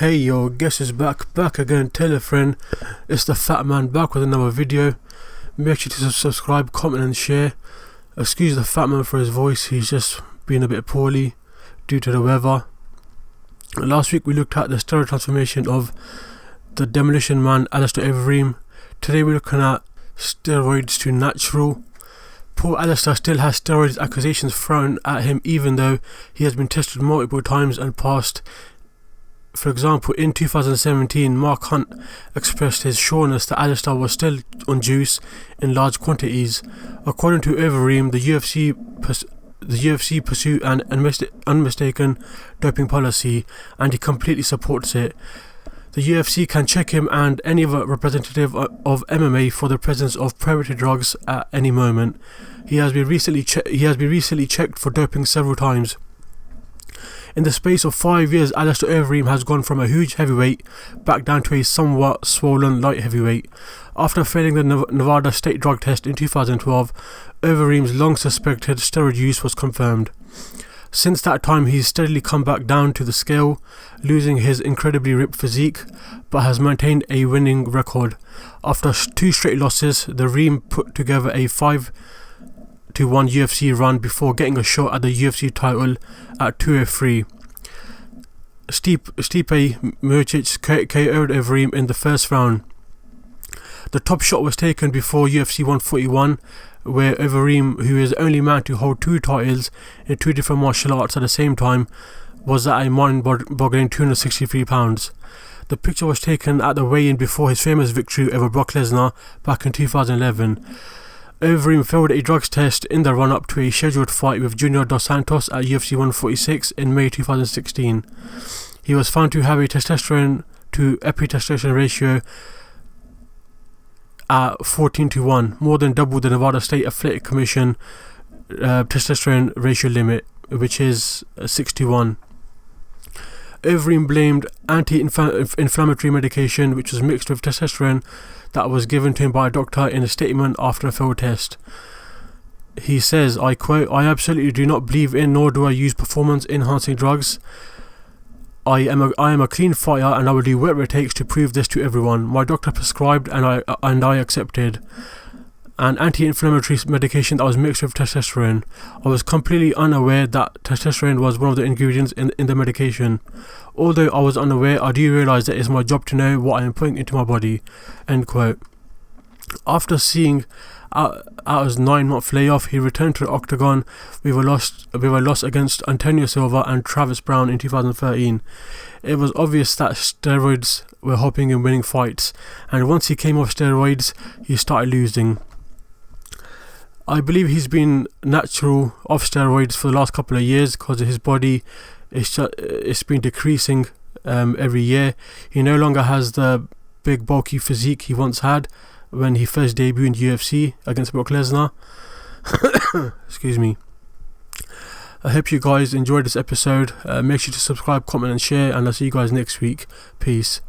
Hey yo, guess is back again. Tell a friend. It's the Fat Man back with another video. Make sure to subscribe, comment and share. Excuse the Fat Man for his voice, he's just been a bit poorly due to the weather. Last week we looked at the steroid transformation of the demolition man Alistair Overeem. Today we're looking at steroids to natural. Poor Alistair still has steroids accusations thrown at him even though he has been tested multiple times and passed. For example, in 2017, Mark Hunt expressed his sureness that Alistair was still on juice in large quantities. According to Overeem, the UFC pursue an unmistaken doping policy, and he completely supports it. The UFC can check him and any other representative of MMA for the presence of prohibited drugs at any moment. He has been recently checked for doping several times. In the space of 5 years, Alistair Overeem has gone from a huge heavyweight back down to a somewhat swollen light heavyweight. After failing the Nevada state drug test in 2012, Overeem's long suspected steroid use was confirmed. Since that time, he's steadily come back down to the scale, losing his incredibly ripped physique, but has maintained a winning record. After 2 straight losses, the Reem put together a 5-1 UFC run before getting a shot at the UFC title at 203. Stipe Miocic KO'd Overeem in the first round. The top shot was taken before UFC 141, where Overeem, who is the only man to hold 2 titles in 2 different martial arts at the same time, was at a mind-boggling 263 pounds. The picture was taken at the weigh-in before his famous victory over Brock Lesnar back in 2011. Overeem failed a drugs test in the run-up to a scheduled fight with Junior Dos Santos at UFC 146 in May 2016. He was found to have a testosterone to epitestosterone ratio at 14:1, more than double the Nevada State Athletic Commission testosterone ratio limit, which is 6:1. Overeem blamed anti-inflammatory medication which was mixed with testosterone that was given to him by a doctor in a statement after a failed test. He says, I quote, "I absolutely do not believe in nor do I use performance enhancing drugs. I am a clean fighter and I will do whatever it takes to prove this to everyone. My doctor prescribed and I accepted an anti-inflammatory medication that was mixed with testosterone. I was completely unaware that testosterone was one of the ingredients in the medication. Although I was unaware, I do realise that it's my job to know what I am putting into my body." End quote. After seeing out his 9-month layoff, he returned to the octagon with a loss against Antonio Silva and Travis Brown in 2013. It was obvious that steroids were helping him winning fights, and once he came off steroids, he started losing. I believe he's been natural off steroids for the last couple of years because his body it's been decreasing every year. He no longer has the big bulky physique he once had when he first debuted in UFC against Brock Lesnar. Excuse me. I hope you guys enjoyed this episode. Make sure to subscribe, comment and share, and I'll see you guys next week. Peace.